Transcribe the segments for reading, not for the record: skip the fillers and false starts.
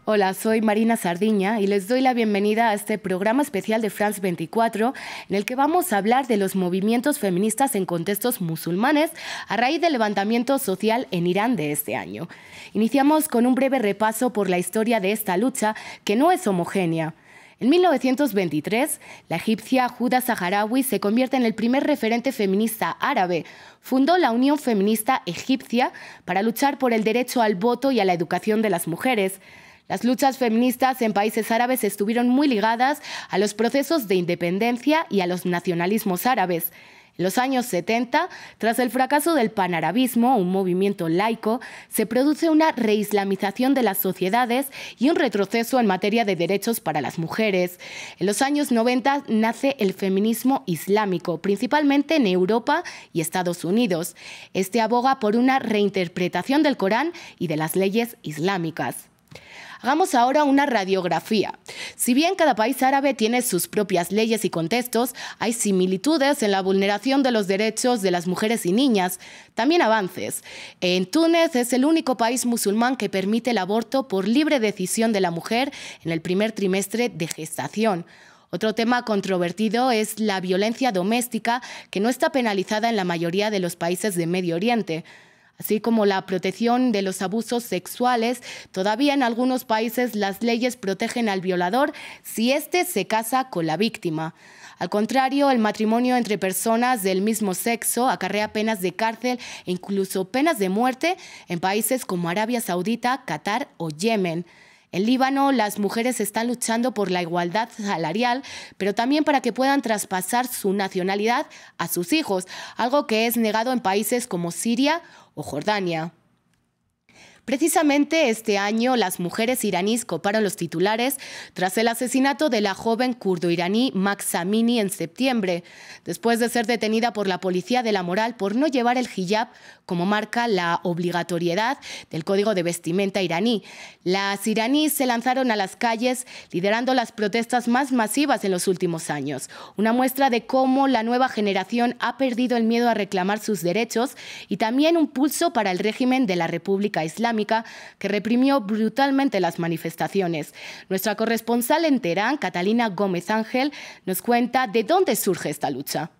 Hola, soy Marina Sardiña y les doy la bienvenida a este programa especial de France 24, en el que vamos a hablar de los movimientos feministas en contextos musulmanes a raíz del levantamiento social en Irán de este año. Iniciamos con un breve repaso por la historia de esta lucha, que no es homogénea. En 1923, la egipcia Huda Saharawi se convierte en el primer referente feminista árabe. Fundó la Unión Feminista Egipcia para luchar por el derecho al voto y a la educación de las mujeres. Las luchas feministas en países árabes estuvieron muy ligadas a los procesos de independencia y a los nacionalismos árabes. En los años 70, tras el fracaso del panarabismo, un movimiento laico, se produce una reislamización de las sociedades y un retroceso en materia de derechos para las mujeres. En los años 90 nace el feminismo islámico, principalmente en Europa y Estados Unidos. Este aboga por una reinterpretación del Corán y de las leyes islámicas. Hagamos ahora una radiografía. Si bien cada país árabe tiene sus propias leyes y contextos, hay similitudes en la vulneración de los derechos de las mujeres y niñas, también avances. En Túnez es el único país musulmán que permite el aborto por libre decisión de la mujer en el primer trimestre de gestación. Otro tema controvertido es la violencia doméstica, que no está penalizada en la mayoría de los países de Medio Oriente. Así como la protección de los abusos sexuales, todavía en algunos países las leyes protegen al violador si éste se casa con la víctima. Al contrario, el matrimonio entre personas del mismo sexo acarrea penas de cárcel e incluso penas de muerte en países como Arabia Saudita, Qatar o Yemen. En Líbano, las mujeres están luchando por la igualdad salarial, pero también para que puedan traspasar su nacionalidad a sus hijos, algo que es negado en países como Siria o Jordania. Precisamente este año las mujeres iraníes coparon los titulares tras el asesinato de la joven kurdo-iraní Mahsa Amini en septiembre, después de ser detenida por la policía de la moral por no llevar el hijab como marca la obligatoriedad del código de vestimenta iraní. Las iraníes se lanzaron a las calles liderando las protestas más masivas en los últimos años, una muestra de cómo la nueva generación ha perdido el miedo a reclamar sus derechos y también un pulso para el régimen de la República Islámica, que reprimió brutalmente las manifestaciones. Nuestra corresponsal en Teherán, Catalina Gómez Ángel, nos cuenta de dónde surge esta lucha.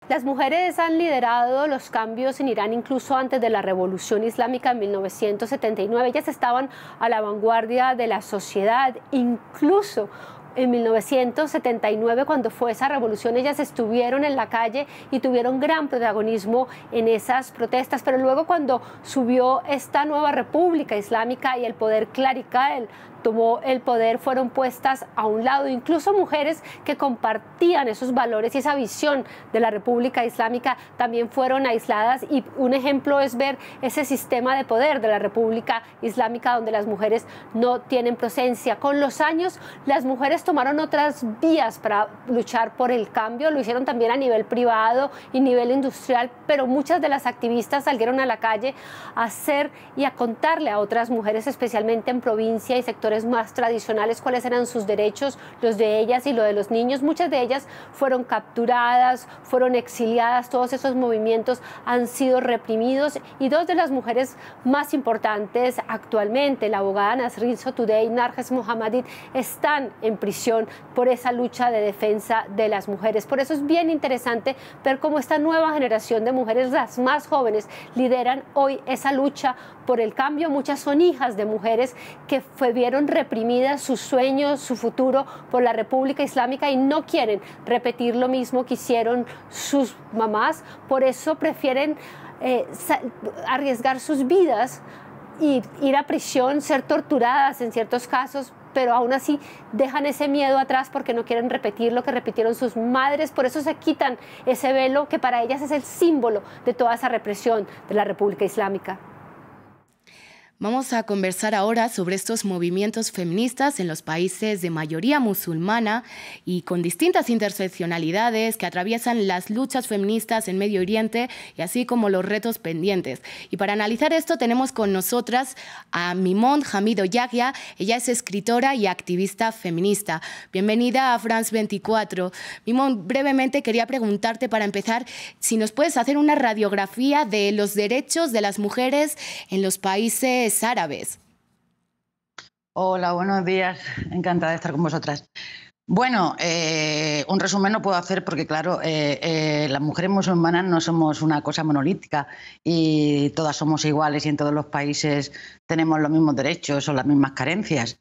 Las mujeres han liderado los cambios en Irán incluso antes de la Revolución Islámica en 1979. Ellas estaban a la vanguardia de la sociedad, incluso en 1979, cuando fue esa revolución, ellas estuvieron en la calle y tuvieron gran protagonismo en esas protestas, pero luego cuando subió esta nueva República Islámica y el poder clerical tomó el poder, fueron puestas a un lado. Incluso mujeres que compartían esos valores y esa visión de la República Islámica también fueron aisladas, y un ejemplo es ver ese sistema de poder de la República Islámica donde las mujeres no tienen presencia. Con los años, las mujeres tomaron otras vías para luchar por el cambio, lo hicieron también a nivel privado y nivel industrial, pero muchas de las activistas salieron a la calle a hacer y a contarle a otras mujeres, especialmente en provincia y sectores más tradicionales, cuáles eran sus derechos, los de ellas y los de los niños. Muchas de ellas fueron capturadas, fueron exiliadas, todos esos movimientos han sido reprimidos, y dos de las mujeres más importantes actualmente, la abogada Nasrin Sotoudeh y Narges Mohammadi, están en prisión por esa lucha de defensa de las mujeres. Por eso es bien interesante ver cómo esta nueva generación de mujeres, las más jóvenes, lideran hoy esa lucha por el cambio. Muchas son hijas de mujeres que vieron reprimidas sus sueños, su futuro por la República Islámica, y no quieren repetir lo mismo que hicieron sus mamás. Por eso prefieren arriesgar sus vidas y ir a prisión, ser torturadas en ciertos casos, pero aún así dejan ese miedo atrás porque no quieren repetir lo que repitieron sus madres. Por eso se quitan ese velo que para ellas es el símbolo de toda esa represión de la República Islámica. Vamos a conversar ahora sobre estos movimientos feministas en los países de mayoría musulmana y con distintas interseccionalidades que atraviesan las luchas feministas en Medio Oriente y así como los retos pendientes. Y para analizar esto tenemos con nosotras a Mimon Hamido Yahia. Ella es escritora y activista feminista. Bienvenida a France 24. Mimon, brevemente quería preguntarte para empezar si nos puedes hacer una radiografía de los derechos de las mujeres en los países árabes. Hola, buenos días. Encantada de estar con vosotras. Bueno, un resumen no puedo hacer porque, claro, las mujeres musulmanas no somos una cosa monolítica y todas somos iguales y en todos los países tenemos los mismos derechos o las mismas carencias.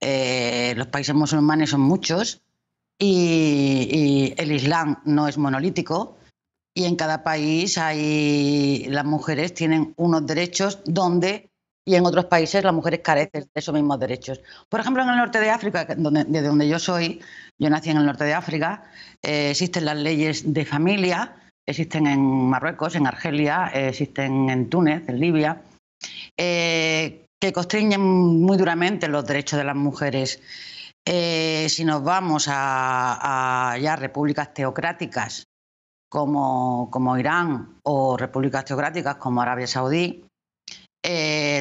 Los países musulmanes son muchos y el Islam no es monolítico y en cada país las mujeres tienen unos derechos y en otros países las mujeres carecen de esos mismos derechos. Por ejemplo, en el norte de África, de donde yo soy, yo nací en el norte de África, existen las leyes de familia, existen en Marruecos, en Argelia, existen en Túnez, en Libia, que constriñen muy duramente los derechos de las mujeres. Si nos vamos a ya repúblicas teocráticas como Irán o repúblicas teocráticas como Arabia Saudí,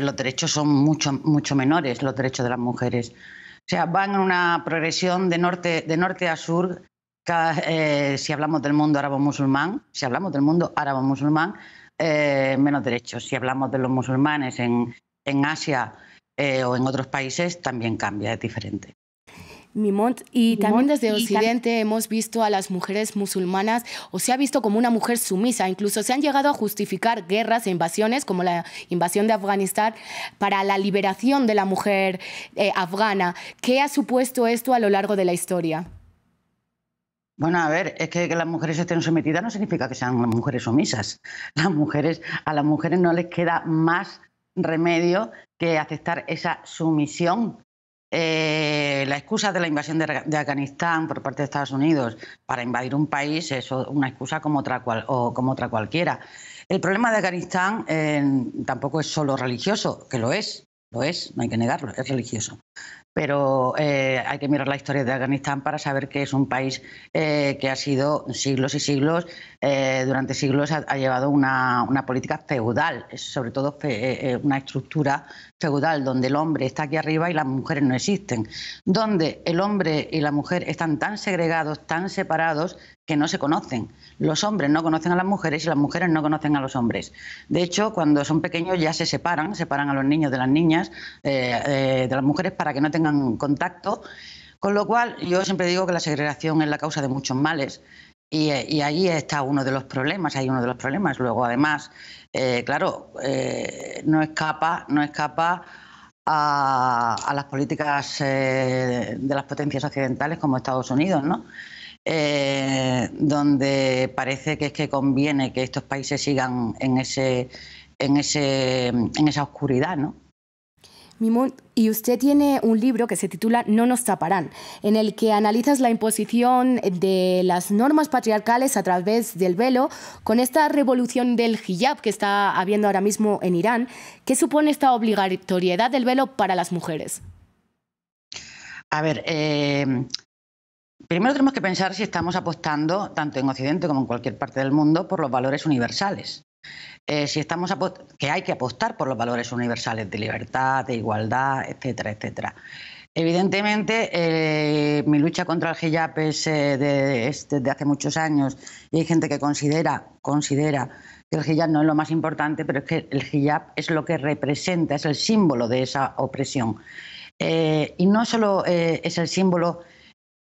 los derechos son mucho menores, los derechos de las mujeres. O sea, van en una progresión de norte a sur. Si hablamos del mundo árabe-musulmán, menos derechos. Si hablamos de los musulmanes en Asia o en otros países, también cambia, es diferente. Mimont, y también desde Occidente hemos visto a las mujeres musulmanas, o se ha visto como una mujer sumisa, incluso se han llegado a justificar guerras e invasiones, como la invasión de Afganistán, para la liberación de la mujer afgana. ¿Qué ha supuesto esto a lo largo de la historia? Bueno, a ver, es que las mujeres estén sometidas no significa que sean mujeres sumisas. A las mujeres no les queda más remedio que aceptar esa sumisión. La excusa de la invasión de Afganistán por parte de Estados Unidos para invadir un país es una excusa como otra cualquiera. El problema de Afganistán tampoco es solo religioso, que lo es, no hay que negarlo, es religioso. Pero hay que mirar la historia de Afganistán para saber que es un país que ha sido siglos y siglos, durante siglos ha llevado una política feudal, sobre todo una estructura feudal, donde el hombre está aquí arriba y las mujeres no existen, donde el hombre y la mujer están tan segregados, tan separados, que no se conocen. Los hombres no conocen a las mujeres y las mujeres no conocen a los hombres. De hecho, cuando son pequeños ya se separan a los niños de las niñas, de las mujeres, para que no tengan contacto. Con lo cual, yo siempre digo que la segregación es la causa de muchos males. Y ahí está uno de los problemas, Luego, además, claro, no escapa a las políticas de las potencias occidentales como Estados Unidos, ¿no? Donde parece que es que conviene que estos países sigan en esa oscuridad, ¿no? Mimont, y usted tiene un libro que se titula No nos taparán, en el que analizas la imposición de las normas patriarcales a través del velo, con esta revolución del hijab que está habiendo ahora mismo en Irán. ¿Qué supone esta obligatoriedad del velo para las mujeres? A ver, primero tenemos que pensar si estamos apostando, tanto en Occidente como en cualquier parte del mundo, por los valores universales. Que hay que apostar por los valores universales de libertad, de igualdad, etcétera, etcétera. Evidentemente, mi lucha contra el hijab es desde hace muchos años, y hay gente que considera que el hijab no es lo más importante, pero es que el hijab es lo que representa, es el símbolo de esa opresión. Y no solo es el símbolo,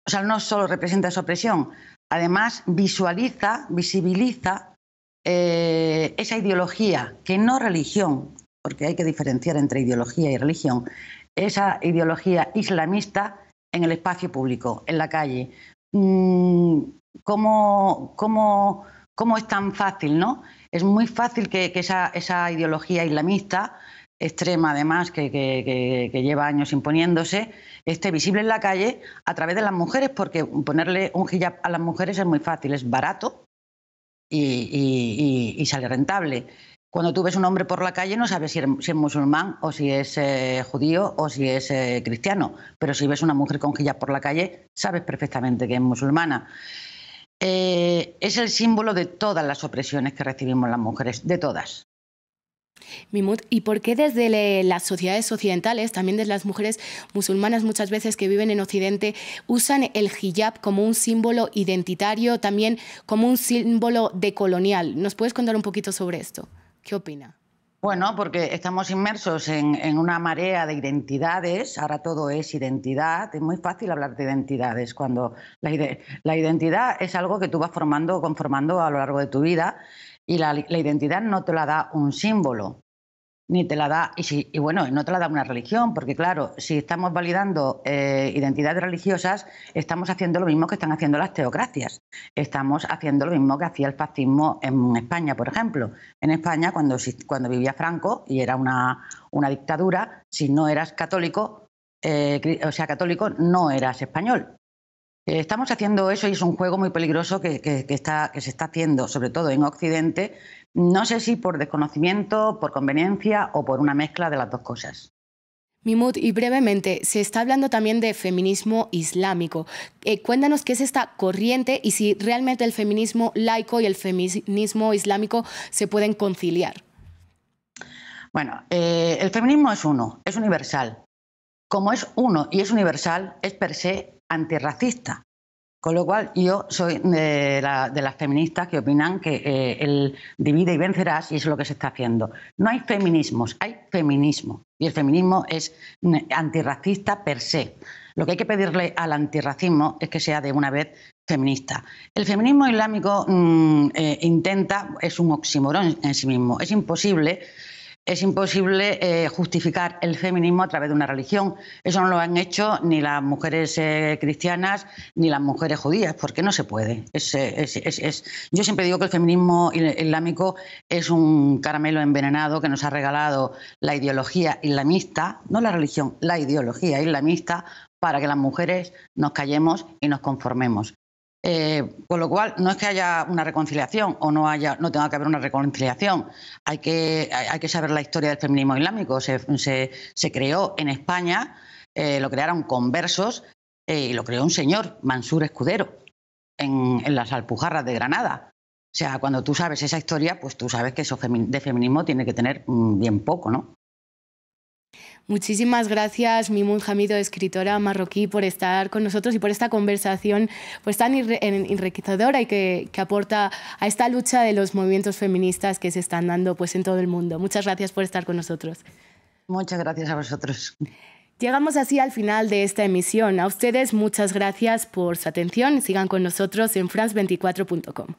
o sea, no solo representa esa opresión, además visibiliza esa ideología, que no religión, porque hay que diferenciar entre ideología y religión, esa ideología islamista en el espacio público, en la calle. ¿Cómo es tan fácil, no? Es muy fácil que esa ideología islamista extrema, además, que lleva años imponiéndose, esté visible en la calle a través de las mujeres, porque ponerle un hijab a las mujeres es muy fácil, es barato y sale rentable. Cuando tú ves un hombre por la calle no sabes si es musulmán o si es judío o si es cristiano, pero si ves una mujer con hijab por la calle sabes perfectamente que es musulmana. Es el símbolo de todas las opresiones que recibimos las mujeres, de todas. Mimont, ¿y por qué desde las sociedades occidentales, también desde las mujeres musulmanas muchas veces que viven en Occidente, usan el hijab como un símbolo identitario, también como un símbolo decolonial? ¿Nos puedes contar un poquito sobre esto? ¿Qué opina? Bueno, porque estamos inmersos en una marea de identidades, ahora todo es identidad, es muy fácil hablar de identidades, cuando la identidad es algo que tú vas conformando a lo largo de tu vida, y la identidad no te la da un símbolo, ni te la da, bueno, no te la da una religión, porque claro, si estamos validando identidades religiosas, estamos haciendo lo mismo que están haciendo las teocracias. Estamos haciendo lo mismo que hacía el fascismo en España, por ejemplo. En España, cuando vivía Franco y era una dictadura, si no eras católico, católico, no eras español. Estamos haciendo eso y es un juego muy peligroso que se está haciendo, sobre todo en Occidente, no sé si por desconocimiento, por conveniencia o por una mezcla de las dos cosas. Mimut, y brevemente, se está hablando también de feminismo islámico. Cuéntanos qué es esta corriente y si realmente el feminismo laico y el feminismo islámico se pueden conciliar. Bueno, el feminismo es uno, es universal. Como es uno y es universal, es per se antirracista. Con lo cual, yo soy de las feministas que opinan que el divide y vencerás, y eso es lo que se está haciendo. No hay feminismos, hay feminismo. Y el feminismo es antirracista per se. Lo que hay que pedirle al antirracismo es que sea de una vez feminista. El feminismo islámico es un oxímoron en sí mismo. Es imposible justificar el feminismo a través de una religión. Eso no lo han hecho ni las mujeres cristianas ni las mujeres judías, porque no se puede. Yo siempre digo que el feminismo islámico es un caramelo envenenado que nos ha regalado la ideología islamista, no la religión, la ideología islamista, para que las mujeres nos callemos y nos conformemos. Con lo cual, no es que haya una reconciliación o no tenga que haber una reconciliación. Hay que saber la historia del feminismo islámico. Se creó en España, lo crearon conversos y lo creó un señor, Mansur Escudero, en las Alpujarras de Granada. O sea, cuando tú sabes esa historia, pues tú sabes que eso de feminismo tiene que tener bien poco, ¿no? Muchísimas gracias, Mimoun Hamido, escritora marroquí, por estar con nosotros y por esta conversación pues tan enriquecedora y que aporta a esta lucha de los movimientos feministas que se están dando pues en todo el mundo. Muchas gracias por estar con nosotros. Muchas gracias a vosotros. Llegamos así al final de esta emisión. A ustedes muchas gracias por su atención. Sigan con nosotros en france24.com.